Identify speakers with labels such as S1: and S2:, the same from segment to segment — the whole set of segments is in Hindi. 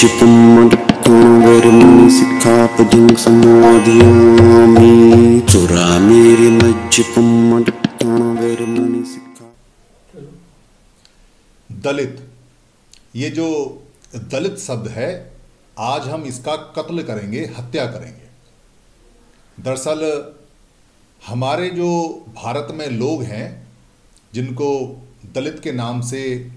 S1: मज्जिपुम्मटकोणवेरमणि सिक्खापदं समाधियामि चुरामेरि मज्जिपुम्मटकोणवेरमणि सिक्खा।
S2: दलित, ये जो दलित शब्द है, आज हम इसका कत्ल करेंगे, हत्या करेंगे। दरअसल हमारे जो भारत में लोग हैं जिनको दलित के नाम से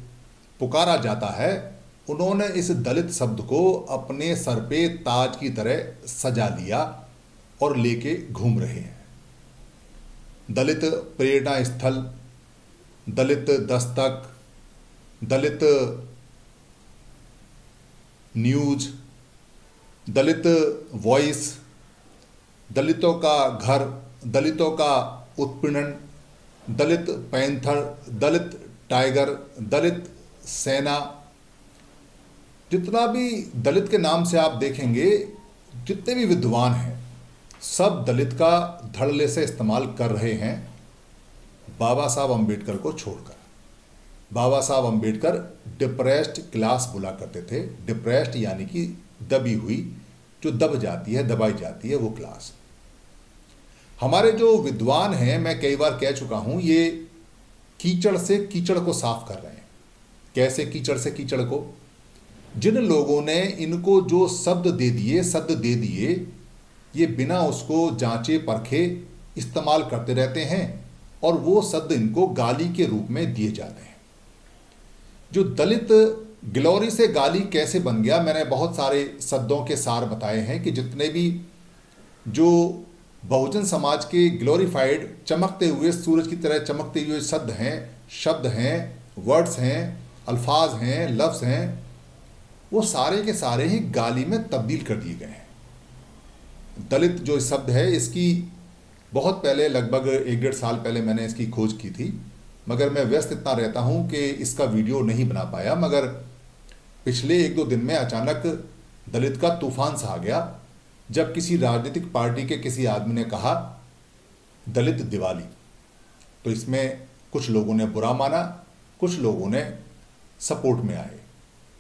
S2: पुकारा जाता है, उन्होंने इस दलित शब्द को अपने सर पे ताज की तरह सजा लिया और लेके घूम रहे हैं। दलित प्रेरणा स्थल, दलित दस्तक, दलित न्यूज, दलित वॉइस, दलितों का घर, दलितों का उत्पीड़न, दलित पैंथर, दलित टाइगर, दलित सेना, जितना भी दलित के नाम से आप देखेंगे, जितने भी विद्वान हैं, सब दलित का धड़ल्ले से इस्तेमाल कर रहे हैं, बाबा साहब अम्बेडकर को छोड़कर। बाबा साहब अम्बेडकर डिप्रेस्ड क्लास बोला करते थे। डिप्रेस्ड यानी कि दबी हुई, जो दब जाती है, दबाई जाती है, वो क्लास। हमारे जो विद्वान हैं, मैं कई बार कह चुका हूं, ये कीचड़ से कीचड़ को साफ कर रहे हैं। कैसे कीचड़ से कीचड़ को? जिन लोगों ने इनको जो शब्द दे दिए, ये बिना उसको जांचे परखे इस्तेमाल करते रहते हैं और वो शब्द इनको गाली के रूप में दिए जाते हैं। जो दलित ग्लोरी से गाली कैसे बन गया, मैंने बहुत सारे शब्दों के सार बताए हैं कि जितने भी जो बहुजन समाज के ग्लोरीफाइड चमकते हुए सूरज की तरह चमकते हुए शब्द हैं, वर्ड्स हैं, अल्फाज हैं, लफ्ज़ हैं, वो सारे के सारे ही गाली में तब्दील कर दिए गए हैं। दलित जो शब्द है, इसकी बहुत पहले, लगभग 1-1.5 साल पहले मैंने इसकी खोज की थी, मगर मैं व्यस्त इतना रहता हूँ कि इसका वीडियो नहीं बना पाया। मगर पिछले 1-2 दिन में अचानक दलित का तूफान सा आ गया, जब किसी राजनीतिक पार्टी के किसी आदमी ने कहा दलित दिवाली, तो इसमें कुछ लोगों ने बुरा माना, कुछ लोगों ने सपोर्ट में आए।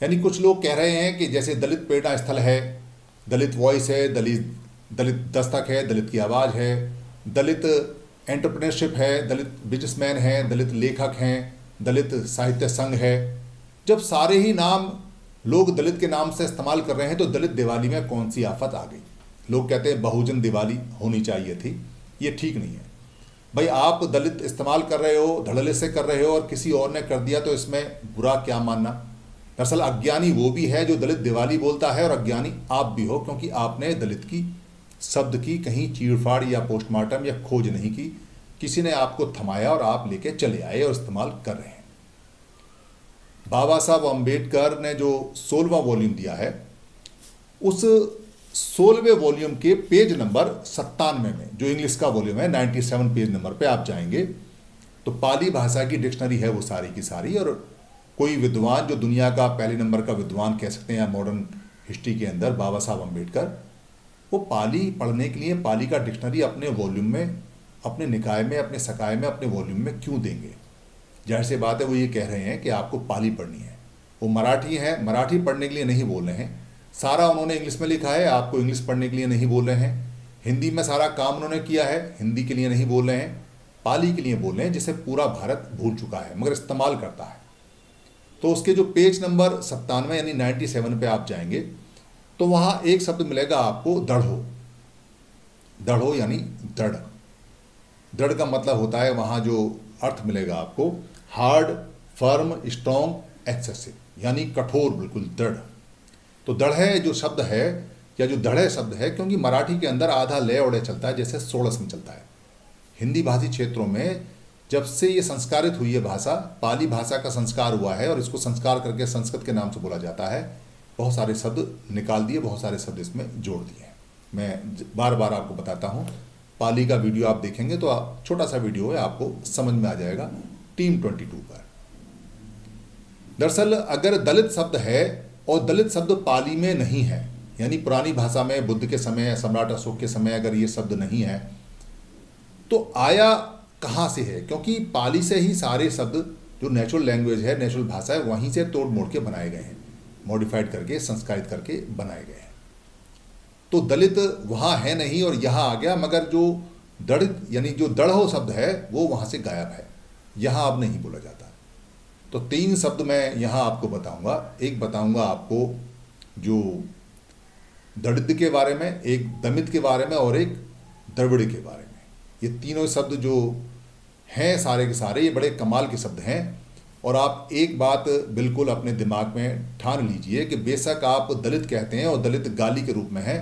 S2: यानी कुछ लोग कह रहे हैं कि जैसे दलित प्रेरणा स्थल है, दलित वॉइस है, दलित दस्तक है, दलित की आवाज़ है, दलित एंटरप्रेन्योरशिप है, दलित बिजनेसमैन हैं, दलित लेखक हैं, दलित साहित्य संघ है। जब सारे ही नाम लोग दलित के नाम से इस्तेमाल कर रहे हैं, तो दलित दिवाली में कौन सी आफत आ गई? लोग कहते हैं बहुजन दिवाली होनी चाहिए थी। ये ठीक नहीं है भाई। आप दलित इस्तेमाल कर रहे हो, धड़ल्ले से कर रहे हो, और किसी और ने कर दिया तो इसमें बुरा क्या मानना? दरअसल अज्ञानी वो भी है जो दलित दिवाली बोलता है, और अज्ञानी आप भी हो, क्योंकि आपने दलित की शब्द की कहीं चीड़फाड़ या पोस्टमार्टम या खोज नहीं की। किसी ने आपको थमाया और आप लेके चले आए और इस्तेमाल कर रहे हैं। बाबा साहब अम्बेडकर ने जो 16वां वॉल्यूम दिया है, उस 16वें वॉल्यूम के पेज नंबर 97 में, जो इंग्लिश का वॉल्यूम है, 97 पेज नंबर पे आप जाएंगे तो पाली भाषा की डिक्शनरी है वो सारी की सारी। और कोई विद्वान, जो दुनिया का पहले नंबर का विद्वान कह सकते हैं मॉडर्न हिस्ट्री के अंदर, बाबा साहब अम्बेडकर, वो पाली पढ़ने के लिए पाली का डिक्शनरी अपने वॉल्यूम में, अपने निकाय में, अपने सकाय में, अपने वॉल्यूम में क्यों देंगे? जाहिर सी बात है, वो ये कह रहे हैं कि आपको पाली पढ़नी है। वो मराठी है, मराठी पढ़ने के लिए नहीं बोल रहे हैं। सारा उन्होंने इंग्लिश में लिखा है, आपको इंग्लिश पढ़ने के लिए नहीं बोल रहे हैं। हिंदी में सारा काम उन्होंने किया है, हिंदी के लिए नहीं बोल रहे हैं, पाली के लिए बोल रहे हैं, जिसे पूरा भारत भूल चुका है मगर इस्तेमाल करता है। तो उसके जो पेज नंबर 97 यानी 97 पे आप जाएंगे तो वहाँ एक शब्द मिलेगा आपको, दृढ़ो। दृढ़ो यानी दृढ़। दृढ़ का मतलब होता है, वहाँ जो अर्थ मिलेगा आपको, हार्ड, फर्म, स्ट्रॉन्ग, एक्सेसिव, यानी कठोर, बिल्कुल दृढ़। तो दृढ़ जो शब्द है, या जो दृढ़ शब्द है, क्योंकि मराठी के अंदर आधा लय ओढ़े चलता है, जैसे षोडश में चलता है। हिंदी भाषी क्षेत्रों में जब से ये संस्कारित हुई है भाषा, पाली भाषा का संस्कार हुआ है, और इसको संस्कार करके संस्कृत के नाम से बोला जाता है। बहुत सारे शब्द निकाल दिए, बहुत सारे शब्द इसमें जोड़ दिए। मैं बार बार आपको बताता हूँ, पाली का वीडियो आप देखेंगे तो छोटा सा वीडियो है, आपको समझ में आ जाएगा, टीम 22 पर। दरअसल अगर दलित शब्द है और दलित शब्द पाली में नहीं है, यानी पुरानी भाषा में बुद्ध के समय, सम्राट अशोक के समय अगर ये शब्द नहीं है, तो आया कहाँ से है? क्योंकि पाली से ही सारे शब्द जो नेचुरल लैंग्वेज है, नेचुरल भाषा है, वहीं से तोड़ मोड़ के बनाए गए हैं। मॉडिफाइड करके संस्कारित करके बनाए गए हैं। तो दलित वहाँ है नहीं और यहाँ आ गया, मगर जो दलित यानी जो दढ़ो शब्द है वो वहाँ से गायब है, यहाँ अब नहीं बोला जाता। तो 3 शब्द मैं यहाँ आपको बताऊँगा। एक बताऊँगा आपको जो दलित के बारे में, एक दमित के बारे में और एक द्रविड़ के बारे में। ये तीनों शब्द जो हैं सारे के सारे ये बड़े कमाल के शब्द हैं। और आप एक बात बिल्कुल अपने दिमाग में ठान लीजिए कि बेशक आप दलित कहते हैं और दलित गाली के रूप में है,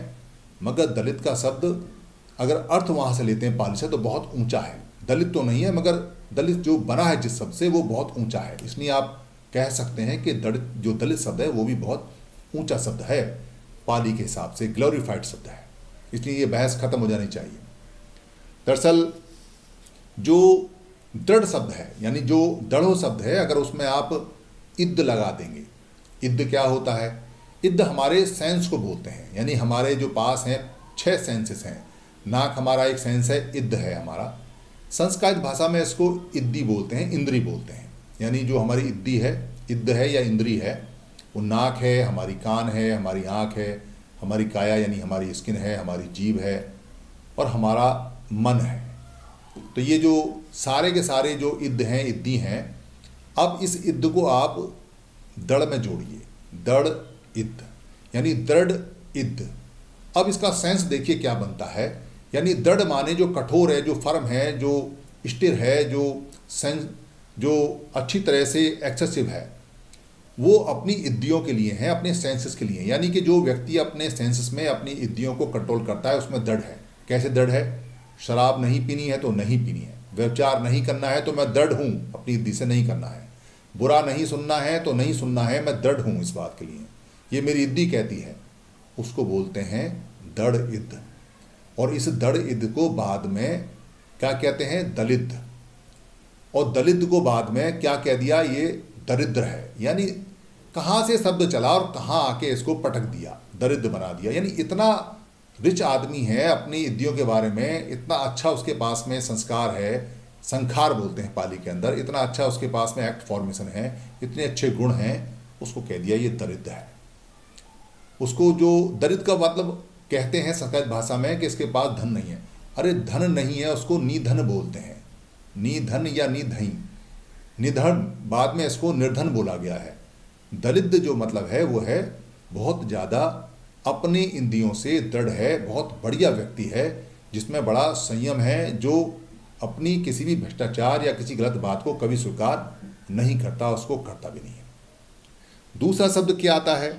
S2: मगर दलित का शब्द अगर अर्थ वहाँ से लेते हैं पाली से तो बहुत ऊंचा है। दलित तो नहीं है, मगर दलित जो बना है जिस शब्द से वो बहुत ऊंचा है। इसलिए आप कह सकते हैं कि दलित जो दलित शब्द है वो भी बहुत ऊंचा शब्द है, पाली के हिसाब से ग्लोरीफाइड शब्द है। इसलिए ये बहस खत्म हो जानी चाहिए। दरअसल जो दृढ़ शब्द है यानी जो दढ़ो शब्द है, अगर उसमें आप इद्द लगा देंगे, इद्द क्या होता है? इद्द हमारे सेंस को बोलते हैं, यानी हमारे जो पास हैं 6 सेंसेस हैं। नाक हमारा एक सेंस है, इद्द है हमारा। संस्कृत भाषा में इसको इद्दी बोलते हैं, इंद्री बोलते हैं। यानी जो हमारी इद्दी है, इद्द है या इंद्री है, वो नाक है, हमारी कान है, हमारी आँख है, हमारी काया यानी हमारी स्किन है, हमारी जीभ है और हमारा मन है। तो ये जो सारे के सारे जो इद्द हैं, इद्दी हैं। अब इस इद्द को आप दड़ में जोड़िए, दड़ इद्द यानी दृढ़ इद्द। अब इसका सेंस देखिए क्या बनता है। यानी दृढ़ माने जो कठोर है, जो फर्म है, जो स्थिर है, जो अच्छी तरह से एक्सेसिव है, वो अपनी इद्दियों के लिए है, अपने सेंसेस के लिए। यानी कि जो व्यक्ति अपने सेंसेस में अपनी इद्दियों को कंट्रोल करता है उसमें दृढ़ है। कैसे दृढ़ है? शराब नहीं पीनी है तो नहीं पीनी है, व्यभिचार नहीं करना है तो मैं दृढ़ हूँ, अपनी इद्दी से नहीं करना है, बुरा नहीं सुनना है तो नहीं सुनना है, मैं दृढ़ हूँ इस बात के लिए, ये मेरी इद्दी कहती है। उसको बोलते हैं दृढ़ इद्द। और इस दृढ़ इद्द को बाद में क्या कहते हैं? दलित। और दलित को बाद में क्या कह दिया? ये दरिद्र है। यानी कहाँ से शब्द चला और कहाँ आके इसको पटक दिया, दरिद्र बना दिया। यानी इतना रिच आदमी है अपनी इद्दियों के बारे में, इतना अच्छा उसके पास में संस्कार है, संखार बोलते हैं पाली के अंदर, इतना अच्छा उसके पास में एक्ट फॉर्मेशन है, इतने अच्छे गुण हैं, उसको कह दिया ये दरिद्र है। उसको जो दरिद्र का मतलब कहते हैं संस्कृत भाषा में कि इसके पास धन नहीं है। अरे धन नहीं है, उसको निधन बोलते हैं, निधन या निधई, निधन बाद में इसको निर्धन बोला गया है। दलित जो मतलब है वो है बहुत ज़्यादा अपनी इंद्रियों से दृढ़ है, बहुत बढ़िया व्यक्ति है, जिसमें बड़ा संयम है, जो अपनी किसी भी भ्रष्टाचार या किसी गलत बात को कभी स्वीकार नहीं करता, उसको करता भी नहीं है। दूसरा शब्द क्या आता है?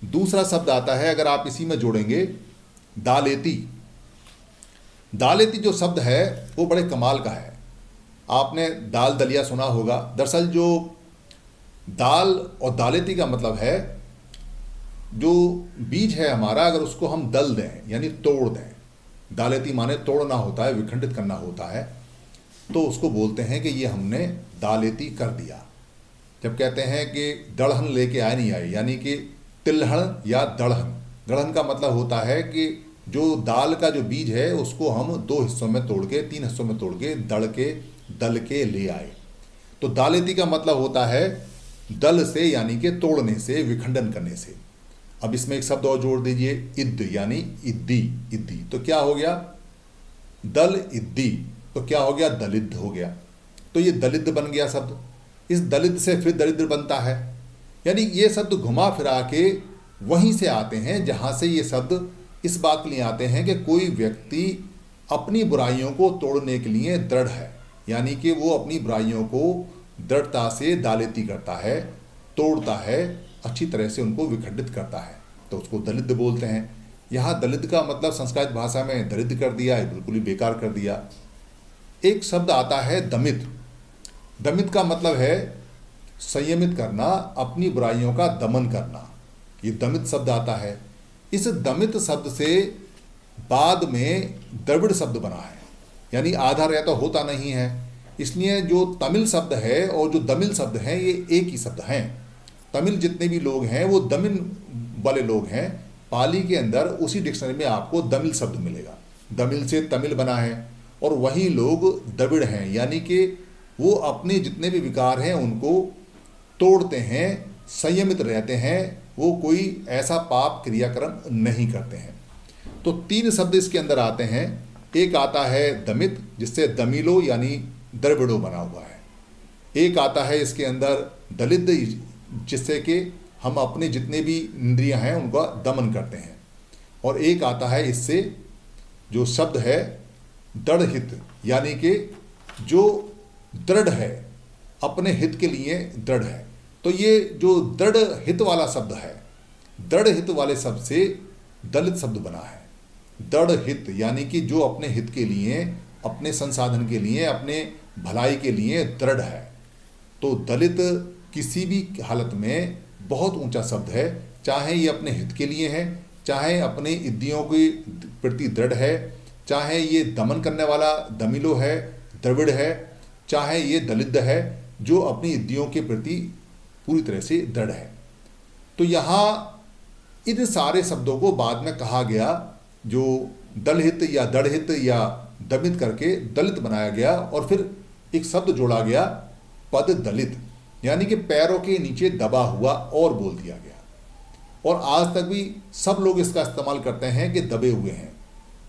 S2: दूसरा शब्द आता है, अगर आप इसी में जोड़ेंगे, दालेती। दालेती जो शब्द है वो बड़े कमाल का है। आपने दाल दलिया सुना होगा। दरअसल जो दाल और दालेती का मतलब है, जो बीज है हमारा, अगर उसको हम दल दें यानी तोड़ दें, दालेती माने तोड़ना होता है, विखंडित करना होता है, तो उसको बोलते हैं कि ये हमने दालेती कर दिया। जब कहते हैं कि दड़हन लेके आए नहीं आए, यानी कि तिलहन या दड़हन, दड़हन का मतलब होता है कि जो दाल का जो बीज है उसको हम 2 हिस्सों में तोड़ के, 3 हिस्सों में तोड़ के दल के ले आए। तो दालेती का मतलब होता है दल से, यानी कि तोड़ने से, विखंडन करने से। अब इसमें एक शब्द और जोड़ दीजिए, इद्द यानी इद्दी। इद्दी तो क्या हो गया? दल इद्दी, तो क्या हो गया? दलित हो गया। तो ये दलित बन गया शब्द। इस दलित से फिर दरिद्र बनता है। यानी ये शब्द घुमा फिरा के वहीं से आते हैं जहाँ से ये शब्द इस बात के लिए आते हैं कि कोई व्यक्ति अपनी बुराइयों को तोड़ने के लिए दृढ़ है, यानी कि वो अपनी बुराइयों को दृढ़ता से दालेती करता है, तोड़ता है, अच्छी तरह से उनको विखंडित करता है, तो उसको दलित बोलते हैं। यहाँ दलित का मतलब संस्कृत भाषा में दरिद्र कर दिया है, बिल्कुल ही बेकार कर दिया। एक शब्द आता है दमित। दमित का मतलब है संयमित करना, अपनी बुराइयों का दमन करना, ये दमित शब्द आता है। इस दमित शब्द से बाद में द्रविड़ शब्द बना है, यानी आधा रहता होता नहीं है। इसलिए जो तमिल शब्द है और जो दमिल शब्द हैं ये एक ही शब्द हैं। तमिल जितने भी लोग हैं वो दमिल वाले लोग हैं। पाली के अंदर उसी डिक्शनरी में आपको दमिल शब्द मिलेगा, दमिल से तमिल बना है, और वही लोग द्रविड़ हैं, यानी कि वो अपने जितने भी विकार हैं उनको तोड़ते हैं, संयमित रहते हैं, वो कोई ऐसा पाप क्रियाक्रम नहीं करते हैं। तो 3 शब्द इसके अंदर आते हैं। एक आता है दमित, जिससे दमिलो यानी द्रविड़ो बना हुआ है। एक आता है इसके अंदर दलित, जिससे कि हम अपने जितने भी इंद्रियां हैं उनका दमन करते हैं। और एक आता है इससे जो शब्द है दृढ़हित, यानी कि जो दृढ़ है, अपने हित के लिए दृढ़ है। तो ये जो दृढ़ हित वाला शब्द है, दृढ़ हित वाले शब्द से दलित शब्द बना है। दृढ़ हित यानी कि जो अपने हित के लिए, अपने संसाधन के लिए, अपने भलाई के लिए दृढ़ है। तो दलित किसी भी हालत में बहुत ऊंचा शब्द है, चाहे ये अपने हित के लिए है, चाहे अपने इंद्रियों के प्रति दृढ़ है, चाहे ये दमन करने वाला दमिलो है, द्रविड़ है, चाहे ये दलित है जो अपनी इंद्रियों के प्रति पूरी तरह से दृढ़ है। तो यहाँ इन सारे शब्दों को बाद में कहा गया, जो दलहित या दृढ़हित या दमित करके दलित बनाया गया, और फिर एक शब्द जोड़ा गया पद दलित, यानी कि पैरों के नीचे दबा हुआ और बोल दिया गया। और आज तक भी सब लोग इसका इस्तेमाल करते हैं कि दबे हुए हैं।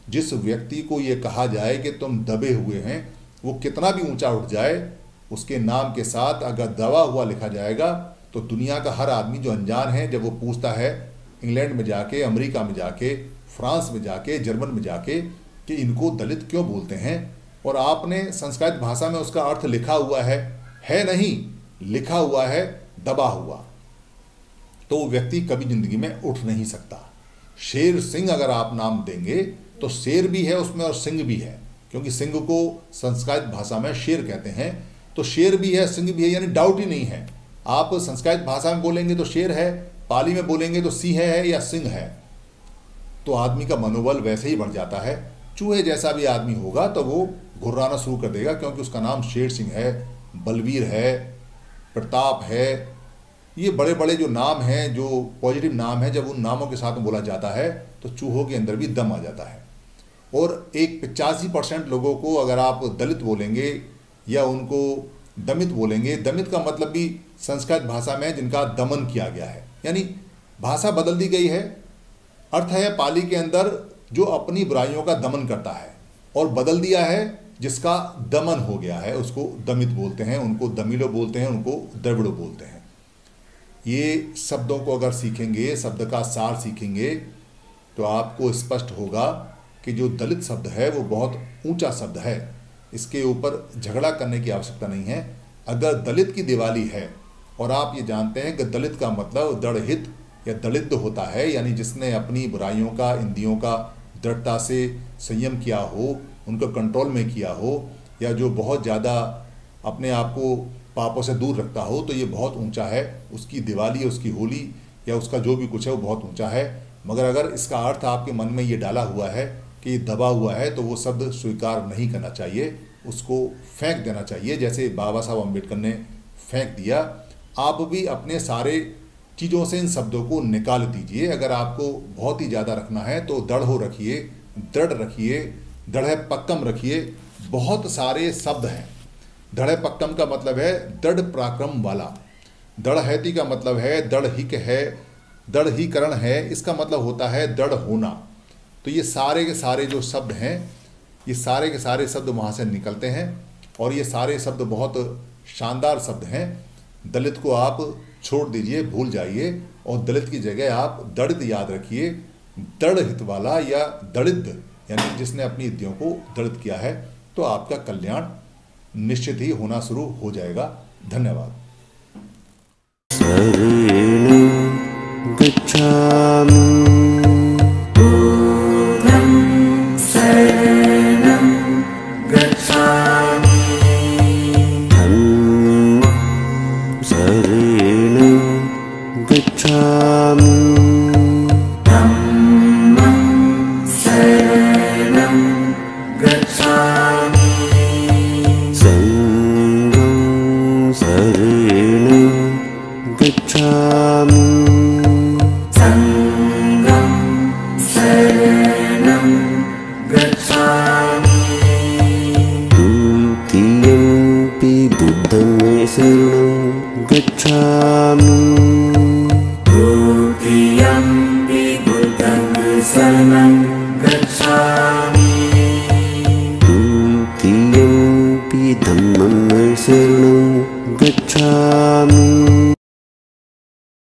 S2: जिस व्यक्ति को ये कहा जाए कि तुम दबे हुए हैं, वो कितना भी ऊंचा उठ जाए, उसके नाम के साथ अगर दबा हुआ लिखा जाएगा तो दुनिया का हर आदमी जो अनजान है, जब वो पूछता है इंग्लैंड में जाके, अमेरिका में जाके, फ्रांस में जाके, जर्मन में जाके कि इनको दलित क्यों बोलते हैं, और आपने संस्कृत भाषा में उसका अर्थ लिखा हुआ है नहीं, लिखा हुआ है दबा हुआ, तो वो व्यक्ति कभी जिंदगी में उठ नहीं सकता। शेर सिंह अगर आप नाम देंगे तो शेर भी है उसमें और सिंह भी है, क्योंकि सिंह को संस्कृत भाषा में शेर कहते हैं। तो शेर भी है, सिंह भी है, यानी डाउट ही नहीं है। आप संस्कृत भाषा में बोलेंगे तो शेर है, पाली में बोलेंगे तो सिंह है या सिंह है, तो आदमी का मनोबल वैसे ही बढ़ जाता है। चूहे जैसा भी आदमी होगा तो वो घुर्राना शुरू कर देगा, क्योंकि उसका नाम शेर सिंह है, बलवीर है, प्रताप है। ये बड़े बड़े जो नाम हैं, जो पॉजिटिव नाम हैं, जब उन नामों के साथ बोला जाता है तो चूहों के अंदर भी दम आ जाता है। और एक 85% लोगों को अगर आप दलित बोलेंगे या उनको दमित बोलेंगे, दमित का मतलब भी संस्कृत भाषा में जिनका दमन किया गया है, यानी भाषा बदल दी गई है। अर्थ है पाली के अंदर जो अपनी बुराइयों का दमन करता है, और बदल दिया है जिसका दमन हो गया है, उसको दमित बोलते हैं, उनको दमिलो बोलते हैं, उनको द्रविड़ो बोलते हैं। ये शब्दों को अगर सीखेंगे, शब्द का सार सीखेंगे, तो आपको स्पष्ट होगा कि जो दलित शब्द है वो बहुत ऊंचा शब्द है। इसके ऊपर झगड़ा करने की आवश्यकता नहीं है। अगर दलित की दिवाली है और आप ये जानते हैं कि दलित का मतलब दृढ़हित या दलित होता है, यानी जिसने अपनी बुराइयों का, इंद्रियों का दृढ़ता से संयम किया हो, उनको कंट्रोल में किया हो, या जो बहुत ज़्यादा अपने आप को पापों से दूर रखता हो, तो ये बहुत ऊंचा है। उसकी दिवाली, उसकी होली या उसका जो भी कुछ है वो बहुत ऊंचा है। मगर अगर इसका अर्थ आपके मन में ये डाला हुआ है कि ये दबा हुआ है, तो वो शब्द स्वीकार नहीं करना चाहिए, उसको फेंक देना चाहिए, जैसे बाबा साहब अम्बेडकर ने फेंक दिया। आप भी अपने सारे चीज़ों से इन शब्दों को निकाल दीजिए। अगर आपको बहुत ही ज़्यादा रखना है तो दृढ़ रखिए, दृढ़ रखिए, दृढ़ पक्कम रखिए। बहुत सारे शब्द हैं। दृढ़ पक्कम का मतलब है दृढ़ पराक्रम वाला, दृढ़हैती का मतलब है दृढ़हिक है, दृढ़ीकरण है, इसका मतलब होता है दृढ़ होना। तो ये सारे के सारे जो शब्द हैं, ये सारे के सारे शब्द वहाँ से निकलते हैं, और ये सारे शब्द बहुत शानदार शब्द हैं। दलित को आप छोड़ दीजिए, भूल जाइए, और दलित की जगह आप दलित याद रखिए। दृढ़हित वाला या दलित, यानी जिसने अपनी इंद्रियों को दलित किया है, तो आपका कल्याण निश्चित ही होना शुरू हो जाएगा। धन्यवाद।
S1: शरणं गच्छामि शरणं गच्छामि। था।